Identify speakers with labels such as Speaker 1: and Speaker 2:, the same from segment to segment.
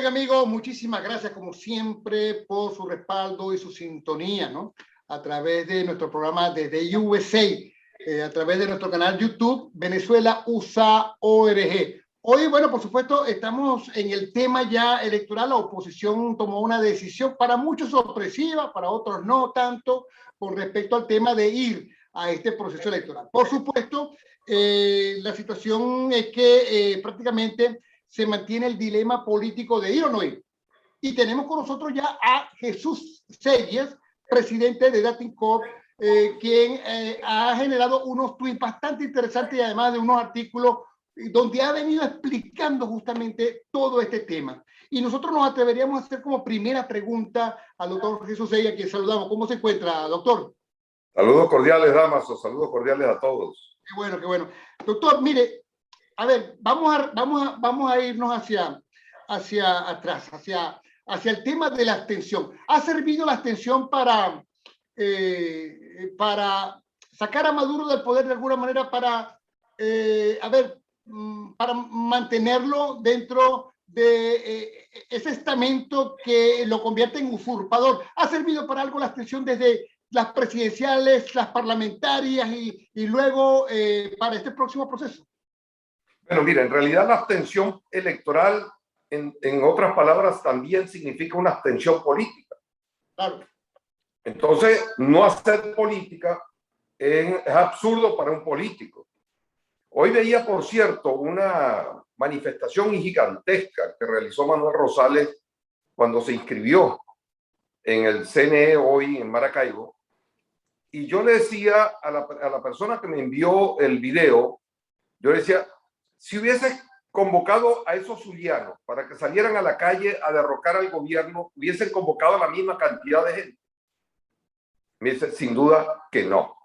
Speaker 1: Bien, amigos, muchísimas gracias como siempre por su respaldo y su sintonía, ¿no? A través de nuestro programa desde USA, a través de nuestro canal YouTube, Venezuela USA ORG. Hoy, bueno, por supuesto, estamos en el tema ya electoral. La oposición tomó una decisión, para muchos sorpresiva, para otros no tanto, con respecto al tema de ir a este proceso electoral. Por supuesto, la situación es que prácticamente se mantiene el dilema político de ir o no ir. Y tenemos con nosotros ya a Jesús Selles, presidente de Dating Corp, quien ha generado unos tweets bastante interesantes y además de unos artículos donde ha venido explicando justamente todo este tema. Y nosotros nos atreveríamos a hacer como primera pregunta al doctor Jesús Selles, a quien saludamos. ¿Cómo se encuentra, doctor?
Speaker 2: Saludos cordiales, Damaso. Saludos cordiales a todos.
Speaker 1: Qué bueno, qué bueno. Doctor, mire, a ver, vamos a irnos hacia atrás, hacia el tema de la abstención. ¿Ha servido la abstención para sacar a Maduro del poder de alguna manera, para mantenerlo dentro de ese estamento que lo convierte en usurpador? ¿Ha servido para algo la abstención desde las presidenciales, las parlamentarias y luego para este próximo proceso?
Speaker 2: Bueno, mira, en realidad la abstención electoral, en otras palabras, también significa una abstención política.
Speaker 1: Claro.
Speaker 2: Entonces, no hacer política es absurdo para un político. Hoy veía, por cierto, una manifestación gigantesca que realizó Manuel Rosales cuando se inscribió en el CNE hoy en Maracaibo. Y yo le decía a la persona que me envió el video, yo le decía, si hubiese convocado a esos zulianos para que salieran a la calle a derrocar al gobierno, hubiesen convocado a la misma cantidad de gente. Me dice, sin duda que no.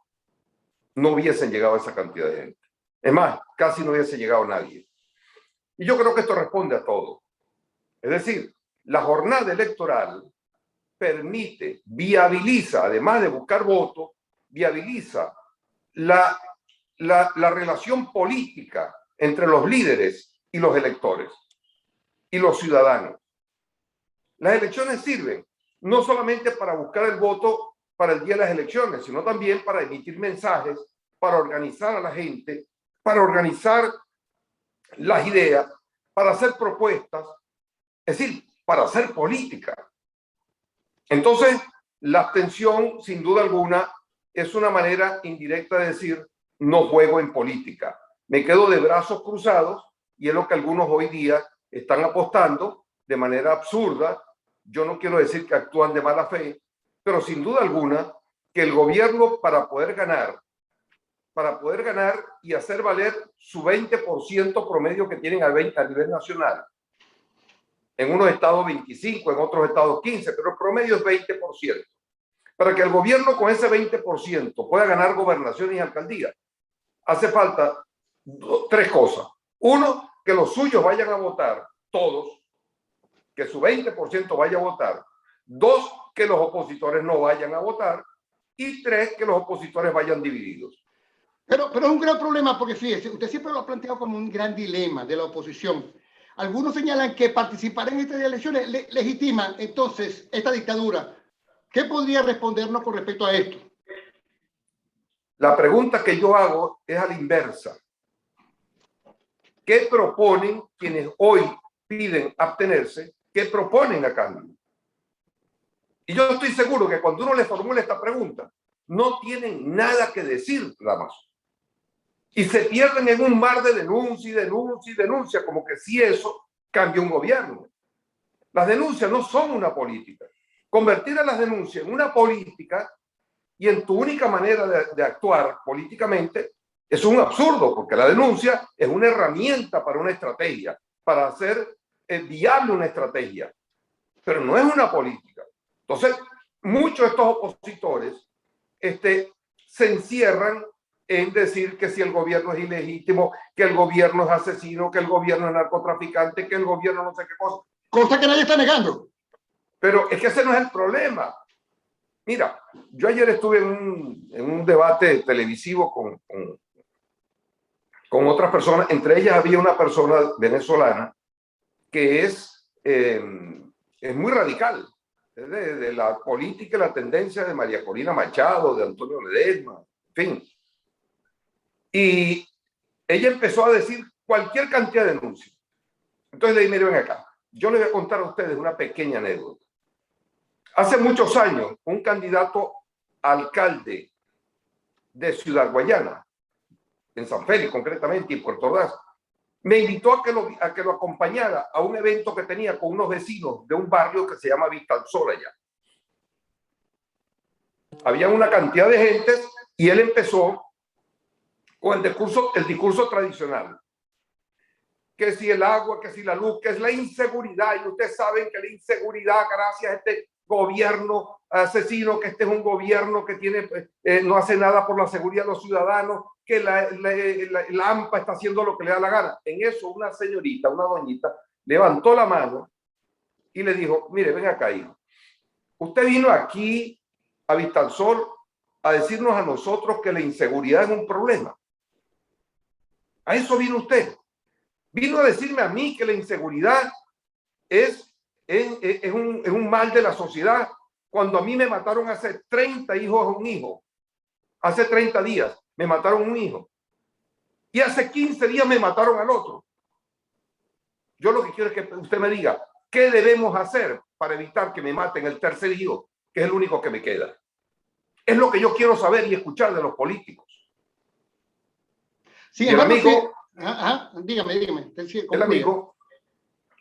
Speaker 2: No hubiesen llegado a esa cantidad de gente. Es más, casi no hubiese llegado nadie. Y yo creo que esto responde a todo. Es decir, la jornada electoral permite, viabiliza, además de buscar votos, viabiliza la relación política entre los líderes y los electores y los ciudadanos. Las elecciones sirven no solamente para buscar el voto para el día de las elecciones, sino también para emitir mensajes, para organizar a la gente, para organizar las ideas, para hacer propuestas, es decir, para hacer política. Entonces, la abstención, sin duda alguna, es una manera indirecta de decir, no juego en política. Me quedo de brazos cruzados, y es lo que algunos hoy día están apostando de manera absurda. Yo no quiero decir que actúan de mala fe, pero sin duda alguna que el gobierno, para poder ganar y hacer valer su 20% promedio que tienen a nivel nacional, en unos estados 25, en otros estados 15, pero el promedio es 20%. Para que el gobierno con ese 20% pueda ganar gobernaciones y alcaldías, hace falta tres cosas. Uno, que los suyos vayan a votar, todos, que su 20% vaya a votar. Dos, que los opositores no vayan a votar. Y tres, que los opositores vayan divididos.
Speaker 1: Pero es un gran problema, porque fíjese, usted siempre lo ha planteado como un gran dilema de la oposición. Algunos señalan que participar en estas elecciones legitima entonces esta dictadura. ¿Qué podría respondernos con respecto a esto?
Speaker 2: La pregunta que yo hago es a la inversa. ¿Qué proponen quienes hoy piden abstenerse? ¿Qué proponen a cambio? Y yo estoy seguro que cuando uno le formula esta pregunta, no tienen nada que decir, Damaso. Y se pierden en un mar de denuncia y denuncia y denuncia, como que si eso cambia un gobierno. Las denuncias no son una política. Convertir a las denuncias en una política y en tu única manera de actuar políticamente es un absurdo, porque la denuncia es una herramienta para una estrategia, para hacer viable una estrategia, pero no es una política. Entonces, muchos de estos opositores se encierran en decir que si el gobierno es ilegítimo, que el gobierno es asesino, que el gobierno es narcotraficante, que el gobierno no sé qué cosa.
Speaker 1: Cosa que nadie está negando.
Speaker 2: Pero es que ese no es el problema. Mira, yo ayer estuve en un debate televisivo con otras personas. Entre ellas había una persona venezolana que es es muy radical. Es de la política y la tendencia de María Corina Machado, de Antonio Ledesma, en fin. Y ella empezó a decir cualquier cantidad de denuncias. Entonces le dije, miren acá, yo les voy a contar a ustedes una pequeña anécdota. Hace muchos años, un candidato a alcalde de Ciudad Guayana, en San Félix concretamente, y en Puerto Ordaz, me invitó a que lo acompañara a un evento que tenía con unos vecinos de un barrio que se llama Vista al Sol allá. Había una cantidad de gente y él empezó con el discurso tradicional. Que si el agua, que si la luz, que es la inseguridad. Y ustedes saben que la inseguridad, gracias a este gobierno asesino, que este es un gobierno que tiene, no hace nada por la seguridad de los ciudadanos, que la AMPA está haciendo lo que le da la gana. En eso una señorita, una doñita, levantó la mano y le dijo, mire, ven acá, hijo. Usted vino aquí a Vistasol a decirnos a nosotros que la inseguridad es un problema. A eso vino usted. Vino a decirme a mí que la inseguridad es un mal de la sociedad. Cuando a mí me mataron hace 30 hijos a un hijo, hace 30 días me mataron un hijo y hace 15 días me mataron al otro. Yo lo que quiero es que usted me diga qué debemos hacer para evitar que me maten el tercer hijo, que es el único que me queda. Es lo que yo quiero saber y escuchar de los políticos.
Speaker 1: Sí,
Speaker 2: y el amigo,
Speaker 1: dígame.
Speaker 2: El amigo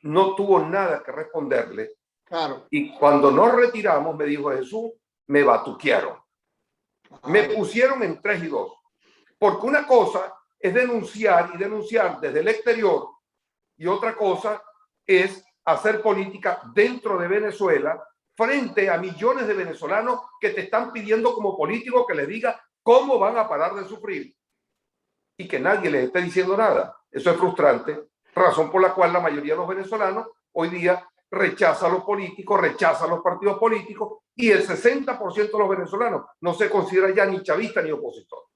Speaker 2: no tuvo nada que responderle.
Speaker 1: Claro.
Speaker 2: Y cuando nos retiramos, me dijo, Jesús, me batuquearon. Me pusieron en 3 y 2. Porque una cosa es denunciar y denunciar desde el exterior y otra cosa es hacer política dentro de Venezuela frente a millones de venezolanos que te están pidiendo como político que les diga cómo van a parar de sufrir y que nadie les esté diciendo nada. Eso es frustrante, razón por la cual la mayoría de los venezolanos hoy día rechaza a los políticos, rechaza a los partidos políticos y el 60% de los venezolanos no se considera ya ni chavista ni opositor.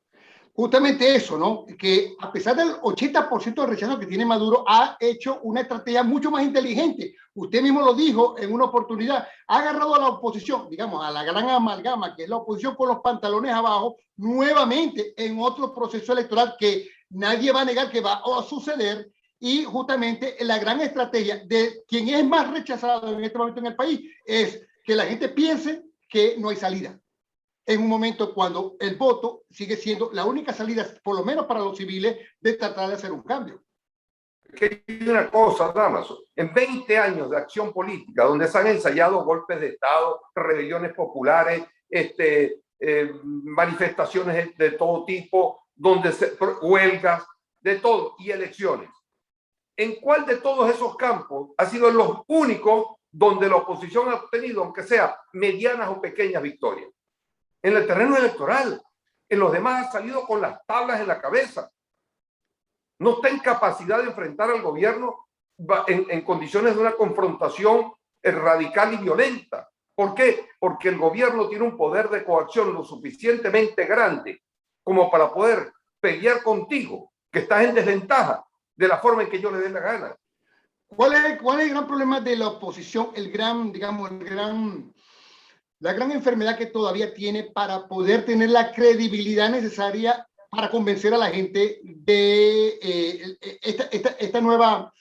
Speaker 1: Justamente eso, ¿no? Que a pesar del 80% de rechazo que tiene Maduro, ha hecho una estrategia mucho más inteligente. Usted mismo lo dijo en una oportunidad, ha agarrado a la oposición, digamos, a la gran amalgama, que es la oposición con los pantalones abajo, nuevamente en otro proceso electoral que nadie va a negar que va a suceder. Y justamente la gran estrategia de quien es más rechazado en este momento en el país es que la gente piense que no hay salida. En un momento cuando el voto sigue siendo la única salida, por lo menos para los civiles, de tratar de hacer un cambio.
Speaker 2: Que hay una cosa, Damaso, en 20 años de acción política, donde se han ensayado golpes de Estado, rebeliones populares, manifestaciones de todo tipo, huelgas, de todo, y elecciones. ¿En cuál de todos esos campos ha sido los únicos donde la oposición ha obtenido, aunque sea medianas o pequeñas victorias? En el terreno electoral. En los demás ha salido con las tablas en la cabeza. No está en capacidad de enfrentar al gobierno en condiciones de una confrontación radical y violenta. ¿Por qué? Porque el gobierno tiene un poder de coacción lo suficientemente grande como para poder pelear contigo, que estás en desventaja, de la forma en que yo le dé la gana.
Speaker 1: ¿Cuál es el gran problema de la oposición? La gran enfermedad que todavía tiene para poder tener la credibilidad necesaria para convencer a la gente de esta nueva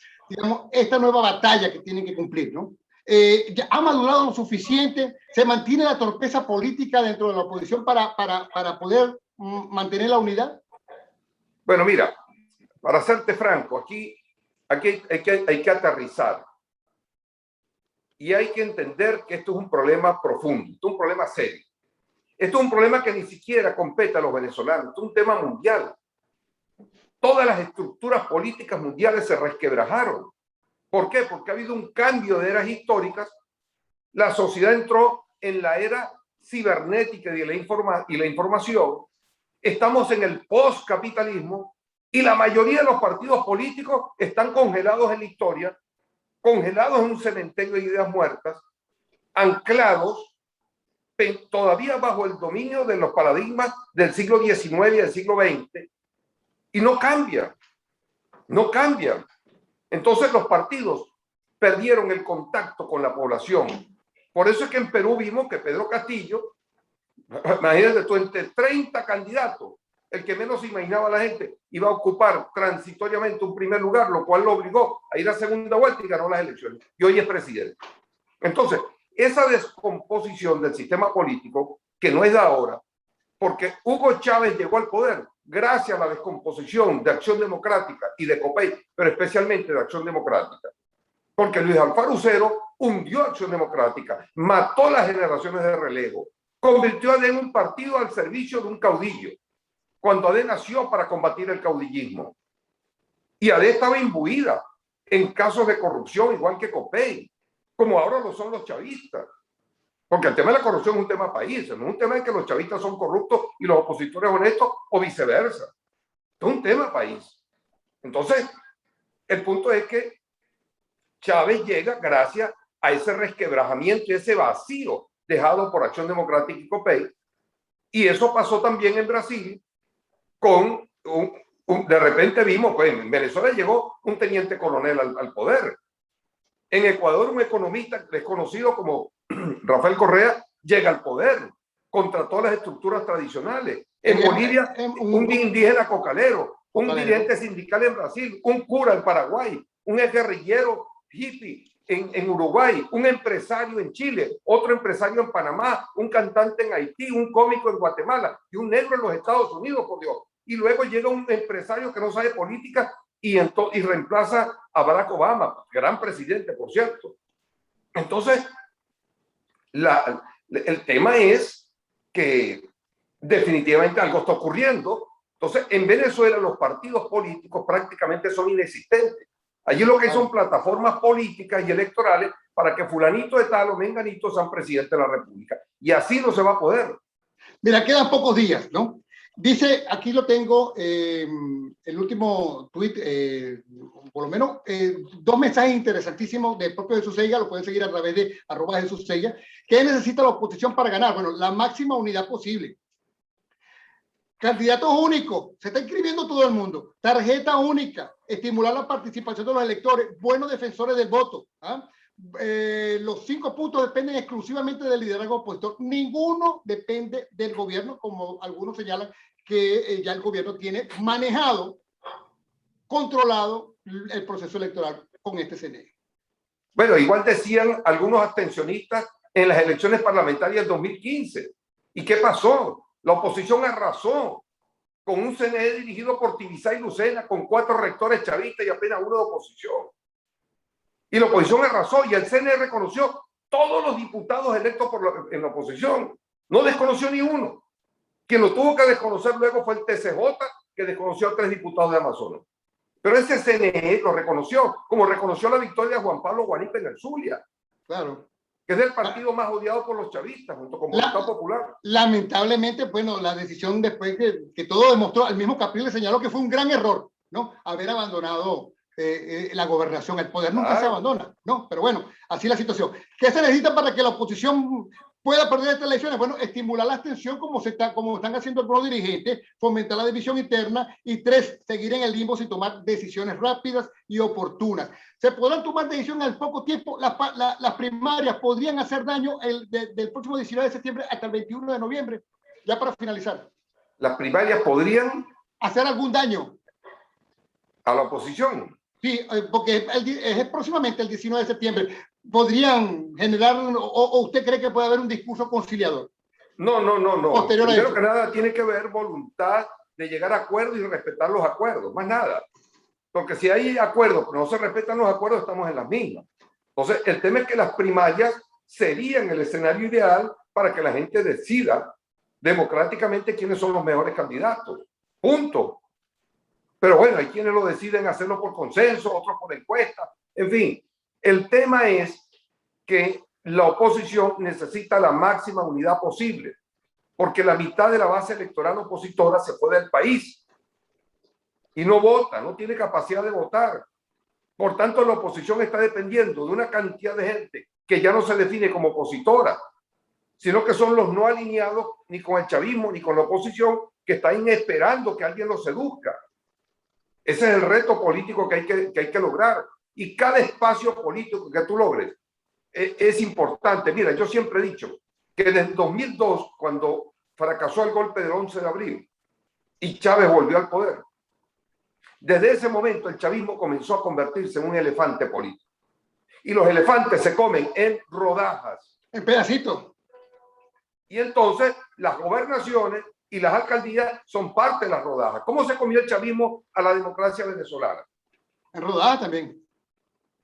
Speaker 1: batalla que tienen que cumplir, ¿no? Ya ha madurado lo suficiente, se mantiene la torpeza política dentro de la oposición para poder mantener la unidad.
Speaker 2: Bueno, mira, para serte franco, aquí hay que aterrizar. Y hay que entender que esto es un problema profundo, esto es un problema serio. Esto es un problema que ni siquiera compete a los venezolanos, esto es un tema mundial. Todas las estructuras políticas mundiales se resquebrajaron. ¿Por qué? Porque ha habido un cambio de eras históricas. La sociedad entró en la era cibernética y la información. Estamos en el postcapitalismo y la mayoría de los partidos políticos están congelados en la historia, congelados en un cementerio de ideas muertas, anclados todavía bajo el dominio de los paradigmas del siglo XIX y del siglo XX, y no cambian. Entonces los partidos perdieron el contacto con la población. Por eso es que en Perú vimos que Pedro Castillo, imagínate tú, entre 30 candidatos, el que menos se imaginaba la gente, iba a ocupar transitoriamente un primer lugar, lo cual lo obligó a ir a segunda vuelta y ganó las elecciones. Y hoy es presidente. Entonces, esa descomposición del sistema político, que no es de ahora, porque Hugo Chávez llegó al poder gracias a la descomposición de Acción Democrática y de COPEI, pero especialmente de Acción Democrática. Porque Luis Alfaro Ucero hundió Acción Democrática, mató las generaciones de relevo, convirtió a AD en un partido al servicio de un caudillo, cuando AD nació para combatir el caudillismo. Y AD estaba imbuida en casos de corrupción, igual que COPEI, como ahora lo son los chavistas. Porque el tema de la corrupción es un tema país, no es un tema de que los chavistas son corruptos y los opositores honestos o viceversa. Es un tema país. Entonces, el punto es que Chávez llega gracias a ese resquebrajamiento y ese vacío dejado por Acción Democrática y COPEI. Y eso pasó también en Brasil con de repente vimos, pues en Venezuela llegó un teniente coronel al poder. En Ecuador, un economista desconocido como Rafael Correa llega al poder contra todas las estructuras tradicionales. En Bolivia, un indígena cocalero, un dirigente sindical en Brasil, un cura en Paraguay, un guerrillero hippie en Uruguay, un empresario en Chile, otro empresario en Panamá, un cantante en Haití, un cómico en Guatemala y un negro en los Estados Unidos, por Dios. Y luego llega un empresario que no sabe política y reemplaza a Barack Obama, gran presidente, por cierto. Entonces, el tema es que definitivamente algo está ocurriendo. Entonces, en Venezuela los partidos políticos prácticamente son inexistentes. Allí lo que hay son plataformas políticas y electorales para que fulanito de tal o menganito sean presidente de la República. Y así no se va a poder.
Speaker 1: Mira, quedan pocos días, ¿no? Dice, aquí lo tengo, el último tuit, por lo menos 2 mensajes interesantísimos del propio Jesús Sella, lo pueden seguir a través de @JesusSella. ¿Qué necesita la oposición para ganar? Bueno, la máxima unidad posible. Candidatos únicos, se está inscribiendo todo el mundo. Tarjeta única, estimular la participación de los electores, buenos defensores del voto. ¿Ah? Los 5 puntos dependen exclusivamente del liderazgo opositor. Ninguno depende del gobierno, como algunos señalan que ya el gobierno tiene manejado, controlado el proceso electoral con este CNE.
Speaker 2: Bueno, igual decían algunos abstencionistas en las elecciones parlamentarias del 2015. ¿Y qué pasó? La oposición arrasó con un CNE dirigido por Tibisay Lucena, con 4 rectores chavistas y apenas 1 de oposición. Y la oposición arrasó y el CNE reconoció todos los diputados electos en la oposición. No desconoció ni uno. Quien lo tuvo que desconocer luego fue el TCJ, que desconoció a 3 diputados de Amazonas. Pero ese CNE lo reconoció, como reconoció la victoria de Juan Pablo Guanipa en el Zulia.
Speaker 1: Claro.
Speaker 2: Que es el partido más odiado por los chavistas, junto con Voluntad Popular.
Speaker 1: Lamentablemente, bueno, la decisión después que todo demostró, el mismo Capriles señaló que fue un gran error, ¿no? Haber abandonado la gobernación. El poder nunca se abandona, ¿no? Pero bueno, así la situación. ¿Qué se necesita para que la oposición pueda perder estas elecciones? Bueno, estimular la abstención como están haciendo algunos dirigentes, fomentar la división interna y 3, seguir en el limbo sin tomar decisiones rápidas y oportunas. Se podrán tomar decisiones en poco tiempo. Las primarias podrían hacer daño del próximo 19 de septiembre hasta el 21 de noviembre, ya para finalizar.
Speaker 2: Las primarias podrían
Speaker 1: hacer algún daño
Speaker 2: a la oposición.
Speaker 1: Sí, porque es próximamente el 19 de septiembre. ¿Podrían generar, o usted cree que puede haber un discurso conciliador?
Speaker 2: No.
Speaker 1: Posterior a
Speaker 2: Primero que nada, tiene que haber voluntad de llegar a acuerdos y respetar los acuerdos, más nada. Porque si hay acuerdos, pero no se respetan los acuerdos, estamos en las mismas. Entonces, el tema es que las primarias serían el escenario ideal para que la gente decida democráticamente quiénes son los mejores candidatos. Punto. Pero bueno, hay quienes lo deciden hacerlo por consenso, otros por encuesta. En fin, el tema es que la oposición necesita la máxima unidad posible, porque la mitad de la base electoral opositora se fue del país y no vota, no tiene capacidad de votar. Por tanto, la oposición está dependiendo de una cantidad de gente que ya no se define como opositora, sino que son los no alineados ni con el chavismo ni con la oposición, que están esperando que alguien los seduzca. Ese es el reto político que hay que lograr. y cada espacio político que tú logres es importante. Mira, yo siempre he dicho que desde 2002, cuando fracasó el golpe del 11 de abril y Chávez volvió al poder, desde ese momento el chavismo comenzó a convertirse en un elefante político. Y los elefantes se comen en rodajas.
Speaker 1: En pedacitos.
Speaker 2: Y entonces las gobernaciones y las alcaldías son parte de las rodajas. ¿Cómo se comió el chavismo a la democracia venezolana?
Speaker 1: En rodajas también.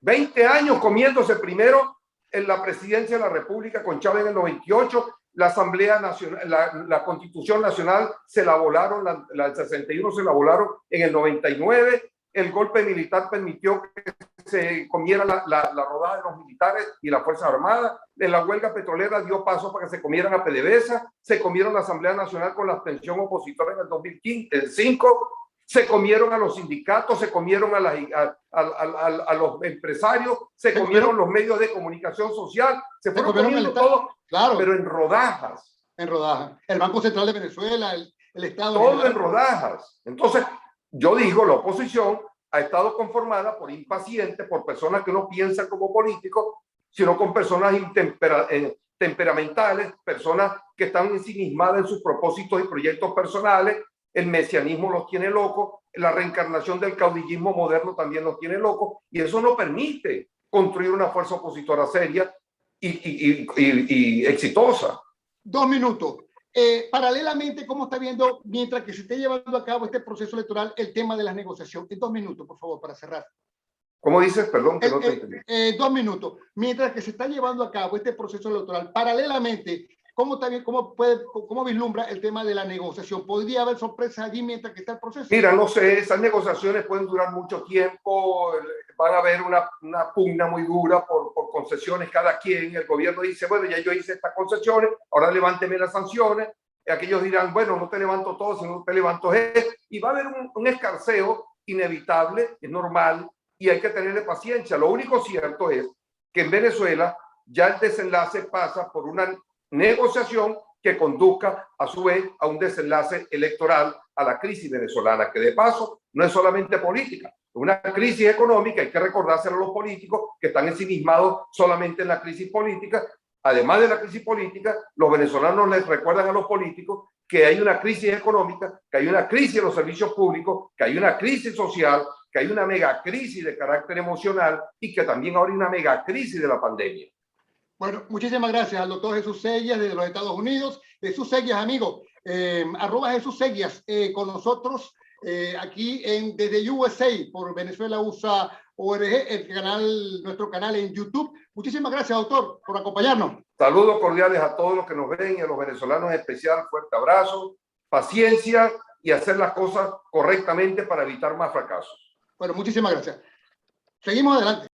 Speaker 2: 20 años comiéndose primero en la presidencia de la República con Chávez en el 98, la Asamblea Nacional, la Constitución Nacional se la volaron, la del 61 se la volaron en el 99, el golpe militar permitió que se comiera la rodaja de los militares y las Fuerzas Armadas, en la huelga petrolera dio paso para que se comieran a PDVSA, se comieron la Asamblea Nacional con la abstención opositora en el 2005, se comieron a los sindicatos, se comieron a los empresarios, se comieron los medios de comunicación social, se fueron comiendo todo,
Speaker 1: claro,
Speaker 2: pero en rodajas.
Speaker 1: En rodajas. El Banco Central de Venezuela, el Estado.
Speaker 2: Todo en rodajas. Entonces, yo digo, la oposición ha estado conformada por impacientes, por personas que no piensan como políticos, sino con personas temperamentales, personas que están ensimismadas en sus propósitos y proyectos personales. El mesianismo los tiene locos, la reencarnación del caudillismo moderno también los tiene locos, y eso no permite construir una fuerza opositora seria y exitosa.
Speaker 1: 2 minutos. Paralelamente, ¿cómo está viendo, mientras que se esté llevando a cabo este proceso electoral, el tema de las negociaciones? En 2 minutos, por favor, para cerrar.
Speaker 2: ¿Cómo dices? Perdón, que no te entendí.
Speaker 1: 2 minutos. Mientras que se está llevando a cabo este proceso electoral, paralelamente, ¿cómo vislumbra el tema de la negociación? ¿Podría haber sorpresas allí mientras que está el proceso?
Speaker 2: Mira, no sé, esas negociaciones pueden durar mucho tiempo, van a haber una pugna muy dura por concesiones cada quien. El gobierno dice, bueno, ya yo hice estas concesiones, ahora levánteme las sanciones. Y aquellos dirán, bueno, no te levanto todo, sino te levanto esto. Y va a haber un escarceo inevitable, es normal, y hay que tenerle paciencia. Lo único cierto es que en Venezuela ya el desenlace pasa por una negociación que conduzca a su vez a un desenlace electoral, a la crisis venezolana, que de paso no es solamente política, es una crisis económica. Hay que recordárselo a los políticos que están ensimismados solamente en la crisis política. Además de la crisis política, los venezolanos les recuerdan a los políticos que hay una crisis económica, que hay una crisis en los servicios públicos, que hay una crisis social, que hay una megacrisis de carácter emocional y que también ahora hay una megacrisis de la pandemia.
Speaker 1: Bueno, muchísimas gracias al doctor Jesús Seguías desde los Estados Unidos. Jesús Seguías, amigo, @ Jesús Seguías, con nosotros aquí desde USA por Venezuela USA ORG, nuestro canal en YouTube. Muchísimas gracias, doctor, por acompañarnos.
Speaker 2: Saludos cordiales a todos los que nos ven y a los venezolanos en especial. Fuerte abrazo, paciencia y hacer las cosas correctamente para evitar más fracasos.
Speaker 1: Bueno, muchísimas gracias. Seguimos adelante.